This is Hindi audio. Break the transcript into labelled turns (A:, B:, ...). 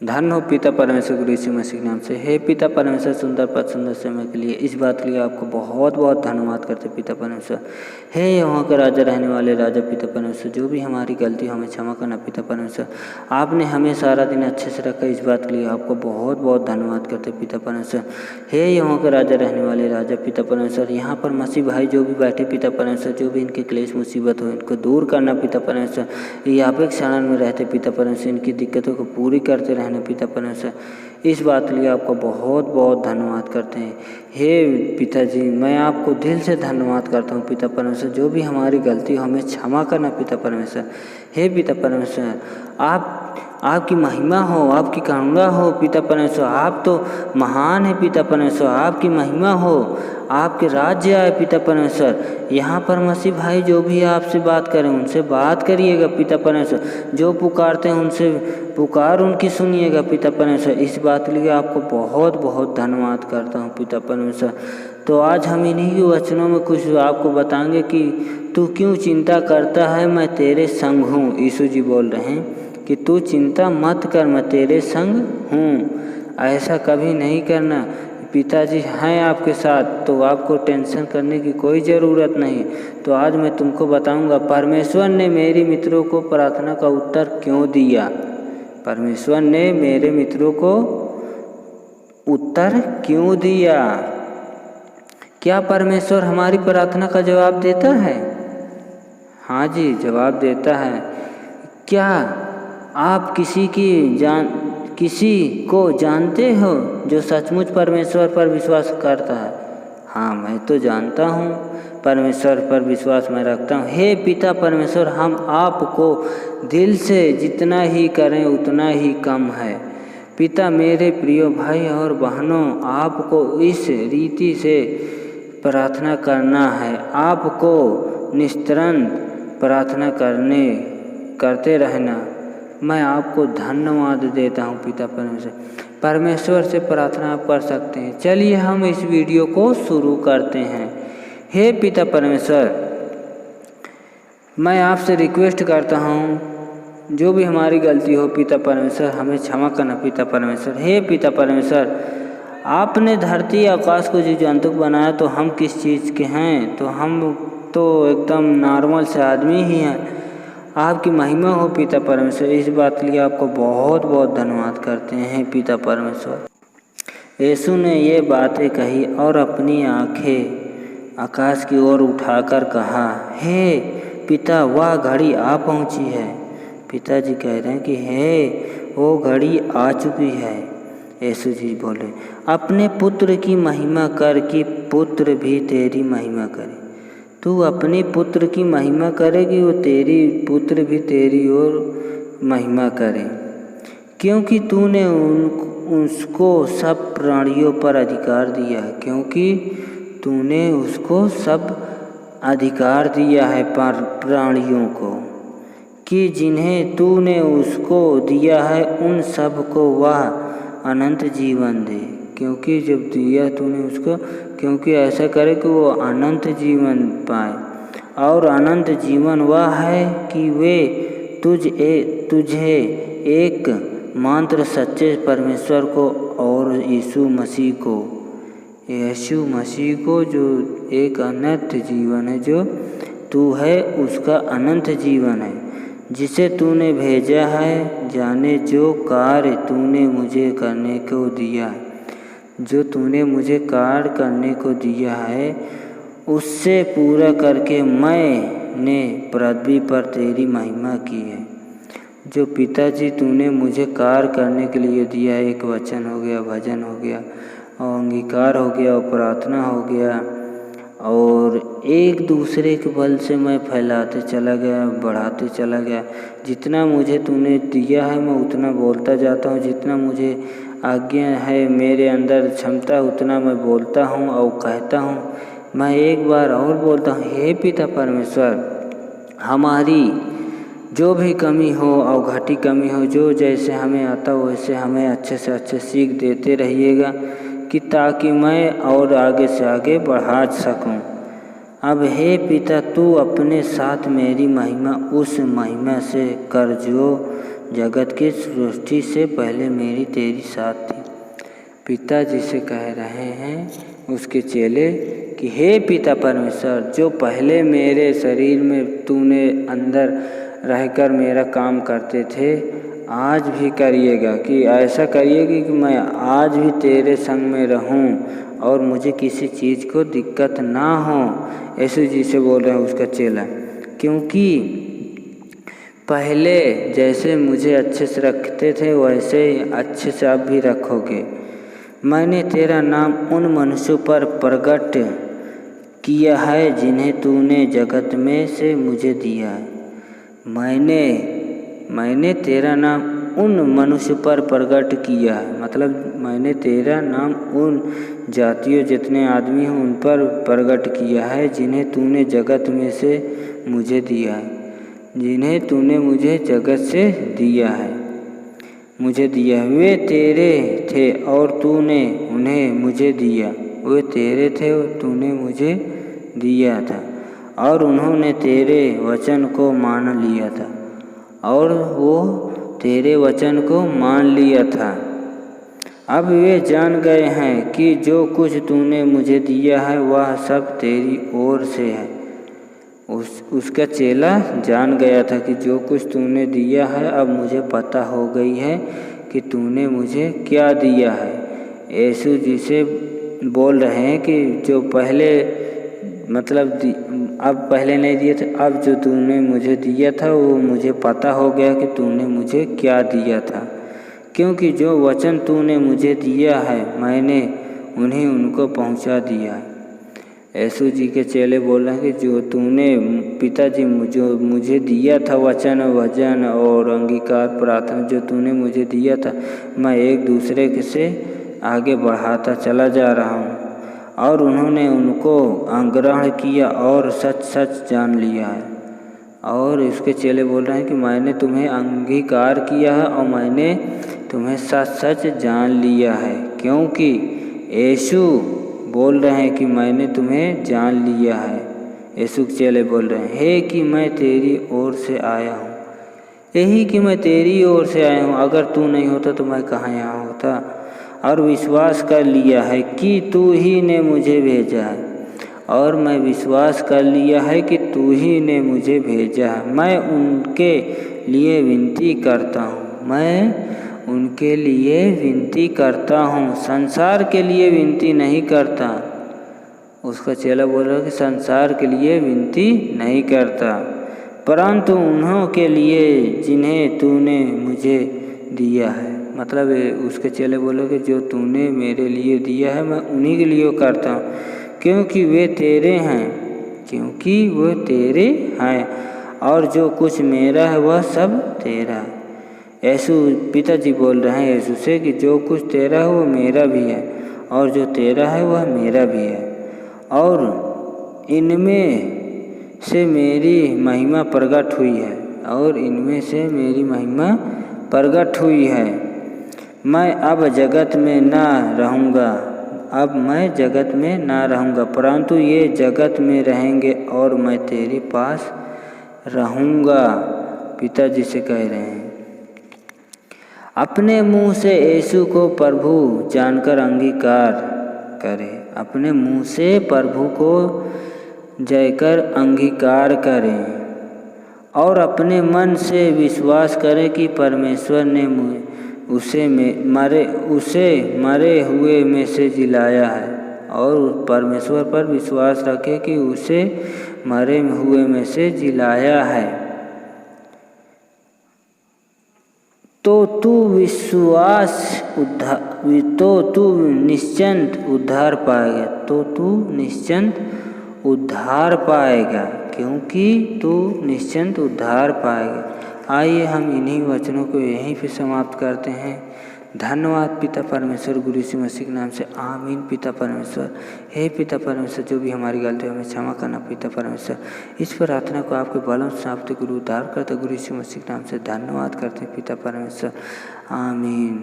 A: धन्य हो पिता परमेश्वर गुरु यीशु मसीह के नाम से। हे पिता परमेश्वर, सुंदर पद सुंदर समय के लिए इस बात के लिए आपको बहुत बहुत धन्यवाद करते पिता परमेश्वर। हे यहाँ के राजा रहने वाले राजा पिता परमेश्वर, जो भी हमारी गलती हमें क्षमा करना पिता परमेश्वर। आपने हमें सारा दिन अच्छे से रखा, इस बात के लिए आपको बहुत बहुत धन्यवाद करते पिता परमेश्वर। हे यहाँ के राजा रहने वाले राजा पिता परमेश्वर, यहाँ पर मसीह भाई जो भी बैठे पिता परमेश्वर, जो भी इनके क्लेश मुसीबत हो इनको दूर करना पिता परमेश्वर। ये आप एक शरण में रहते पिता परमेश्वर, इनकी दिक्कतों को पूरी करते रहना पिता परमेश्वर। इस बात के लिए आपको बहुत बहुत धन्यवाद करते हैं। हे पिताजी, मैं आपको दिल से धन्यवाद करता हूँ पिता परमेश्वर। जो भी हमारी गलती हो हमें क्षमा करना पिता परमेश्वर। हे पिता परमेश्वर, आपकी महिमा हो, आपकी करुणा हो पिता परमेश्वर। आप तो महान है पिता परमेश्वर, आपकी महिमा हो, आपके राज्य आए पिता परमेश्वर। यहाँ पर मसीह भाई जो भी आपसे बात करें उनसे बात करिएगा पिता परमेश्वर। जो पुकारते हैं उनसे पुकार उनकी सुनिएगा पिता परमेश्वर। इस बात के लिए आपको बहुत बहुत धन्यवाद करता हूँ पिता परमेश्वर। तो आज हम इन्हीं के वचनों में कुछ आपको बताएंगे कि तू क्यों चिंता करता है, मैं तेरे संग हूँ। यीशु जी बोल रहे हैं कि तू चिंता मत कर, मैं तेरे संग हूँ। ऐसा कभी नहीं करना, पिताजी हैं आपके साथ, तो आपको टेंशन करने की कोई ज़रूरत नहीं। तो आज मैं तुमको बताऊंगा परमेश्वर ने मेरे मित्रों को प्रार्थना का उत्तर क्यों दिया। परमेश्वर ने मेरे मित्रों को उत्तर क्यों दिया। क्या परमेश्वर हमारी प्रार्थना का जवाब देता है? हाँ जी, जवाब देता है। क्या आप किसी को जानते हो जो सचमुच परमेश्वर पर विश्वास करता है? हाँ, मैं तो जानता हूँ, परमेश्वर पर विश्वास मैं रखता हूँ। हे पिता परमेश्वर, हम आपको दिल से जितना ही करें उतना ही कम है। पिता मेरे प्रिय भाई और बहनों, आपको इस रीति से प्रार्थना करना है। आपको निस्तरन प्रार्थना करते रहना। मैं आपको धन्यवाद देता हूँ पिता परमेश्वर। परमेश्वर से प्रार्थना आप कर सकते हैं। चलिए हम इस वीडियो को शुरू करते हैं। हे पिता परमेश्वर, मैं आपसे रिक्वेस्ट करता हूँ, जो भी हमारी गलती हो पिता परमेश्वर हमें क्षमा करना पिता परमेश्वर। हे पिता परमेश्वर, आपने धरती आकाश को जीव जंतु को बनाया, तो हम किस चीज़ के हैं? तो हम तो एकदम नॉर्मल से आदमी ही हैं। आपकी महिमा हो पिता परमेश्वर। इस बात के लिए आपको बहुत बहुत धन्यवाद करते हैं पिता परमेश्वर। यीशु ने ये बातें कही और अपनी आंखें आकाश की ओर उठाकर कहा, हे पिता, वह घड़ी आ पहुंची है। पिताजी कह रहे हैं कि हे वो घड़ी आ चुकी है। यीशु जी बोले, अपने पुत्र की महिमा कर कि पुत्र भी तेरी महिमा करे। तू अपने पुत्र की महिमा करेगी, वो तेरी पुत्र भी तेरी ओर महिमा करे, क्योंकि तूने उसको सब प्राणियों पर अधिकार दिया है। क्योंकि तूने उसको सब अधिकार दिया है प्राणियों को, कि जिन्हें तूने उसको दिया है उन सब को वह अनंत जीवन दे। क्योंकि जब दिया तूने उसको, क्योंकि ऐसा करे कि वो अनंत जीवन पाए। और अनंत जीवन वह है कि वे तुझे एक मात्र सच्चे परमेश्वर को और यीशु मसीह को जो एक अनंत जीवन है, जो तू है उसका अनंत जीवन है, जिसे तूने भेजा है। जाने जो कार्य तूने मुझे करने को दिया है, जो तूने मुझे कार्य करने को दिया है, उससे पूरा करके मैंने पृथ्वी पर तेरी महिमा की है। जो पिताजी तूने मुझे कार्य करने के लिए दिया है, एक वचन हो गया, भजन हो गया, और अंगीकार हो गया, और प्रार्थना हो गया, और एक दूसरे के बल से मैं फैलाते चला गया, बढ़ाते चला गया। जितना मुझे तूने दिया है मैं उतना बोलता जाता हूँ, जितना मुझे आज्ञा है मेरे अंदर क्षमता उतना मैं बोलता हूँ और कहता हूँ। मैं एक बार और बोलता हूँ, हे पिता परमेश्वर, हमारी जो भी कमी हो और घटी कमी हो, जो जैसे हमें आता हो वैसे हमें अच्छे से अच्छे सीख देते रहिएगा, कि ताकि मैं और आगे से आगे बढ़ा सकूं। अब हे पिता, तू अपने साथ मेरी महिमा उस महिमा से कर जो जगत की सृष्टि से पहले मेरी तेरी साथ थी। पिताजी से कह रहे हैं उसके चेले कि हे पिता परमेश्वर, जो पहले मेरे शरीर में तूने अंदर रहकर मेरा काम करते थे, आज भी करिएगा, कि ऐसा करिएगा कि मैं आज भी तेरे संग में रहूं और मुझे किसी चीज़ को दिक्कत ना हो। यीशु जी से बोल रहे हैं उसका चेला, क्योंकि पहले जैसे मुझे अच्छे से रखते थे वैसे ही अच्छे से अब भी रखोगे। मैंने तेरा नाम उन मनुष्यों पर प्रकट किया है जिन्हें तूने जगत में से मुझे दिया है। मैंने तेरा नाम उन मनुष्य पर प्रकट किया है, मतलब मैंने तेरा नाम उन जातियों जितने आदमी हैं उन पर प्रकट किया है जिन्हें तूने जगत में से मुझे दिया है, जिन्हें तूने मुझे जगत से दिया है, मुझे दिया। वे तेरे थे और तूने उन्हें मुझे दिया। वे तेरे थे और तूने मुझे दिया था, और उन्होंने तेरे वचन को मान लिया था, और वो तेरे वचन को मान लिया था। अब वे जान गए हैं कि जो कुछ तूने मुझे दिया है वह सब तेरी ओर से है। उसका चेला जान गया था कि जो कुछ तूने दिया है, अब मुझे पता हो गई है कि तूने मुझे क्या दिया है। यीशु जी से बोल रहे हैं कि जो पहले मतलब अब पहले नहीं दिए थे, अब जो तूने मुझे दिया था वो मुझे पता हो गया कि तूने मुझे क्या दिया था, क्योंकि जो वचन तूने मुझे दिया है मैंने उन्हें उनको पहुंचा दिया है। यीशु जी के चेले बोल रहे हैं कि जो तूने पिताजी जो मुझे दिया था वचन, भजन और अंगीकार प्रार्थना जो तूने मुझे दिया था, मैं एक दूसरे से आगे बढ़ाता चला जा रहा हूँ, और उन्होंने उनको ग्रहण किया और सच सच जान लिया है। और इसके चेले बोल रहे हैं कि मैंने तुम्हें अंगीकार किया है और मैंने तुम्हें सच सच जान लिया है, क्योंकि यीशु बोल रहे हैं कि मैंने तुम्हें जान लिया है। यीशु के चेले बोल रहे हैं, हे कि मैं तेरी ओर से आया हूँ, यही कि मैं तेरी ओर से आया हूँ, अगर तू नहीं होता तो मैं कहाँ यहाँ होता। और विश्वास कर लिया है कि तू ही ने मुझे भेजा है, और मैं विश्वास कर लिया है कि तू ही ने मुझे भेजा है। मैं उनके लिए विनती करता हूँ, मैं उनके लिए विनती करता हूँ, संसार के लिए विनती नहीं करता। उसका चेला बोल रहा है कि संसार के लिए विनती नहीं करता, परंतु उन्हों के लिए जिन्हें तूने मुझे दिया है। मतलब उसके चेले बोले कि जो तूने मेरे लिए दिया है मैं उन्हीं के लिए करता हूँ, क्योंकि वे तेरे हैं, क्योंकि वो तेरे हैं, और जो कुछ मेरा है वह सब तेरा है। यीशु पिताजी बोल रहे हैं यीशु से कि जो कुछ तेरा है वो मेरा भी है, और जो तेरा है वह मेरा भी है, और इनमें से मेरी महिमा प्रकट हुई है, और इनमें से मेरी महिमा प्रकट हुई है। मैं अब जगत में ना रहूँगा, अब मैं जगत में ना रहूँगा, परंतु ये जगत में रहेंगे और मैं तेरे पास रहूँगा। पिताजी से कह रहे हैं। अपने मुंह से यीशु को प्रभु जानकर अंगीकार करें, अपने मुंह से प्रभु को जयकर अंगीकार करें, और अपने मन से विश्वास करें कि परमेश्वर ने उसे मरे हुए में से जिलाया है, और परमेश्वर पर विश्वास रखें कि उसे मरे हुए में से जिलाया है। तो तू निश्चिंत उद्धार पाएगा, तो तू निश्चिंत उद्धार पाएगा, क्योंकि तू निश्चिंत उद्धार पाएगा। आइए हम इन्हीं वचनों को यहीं पे समाप्त करते हैं। धन्यवाद पिता परमेश्वर, गुरु यीशु मसीह के नाम से आमीन। पिता परमेश्वर, हे पिता परमेश्वर, जो भी हमारी गलती हमें क्षमा करना पिता परमेश्वर। इस प्रार्थना को आपके बलम साफ्ते गुरु उद्धार करते गुरु यीशु मसीह के नाम से धन्यवाद करते हैं पिता परमेश्वर, आमीन।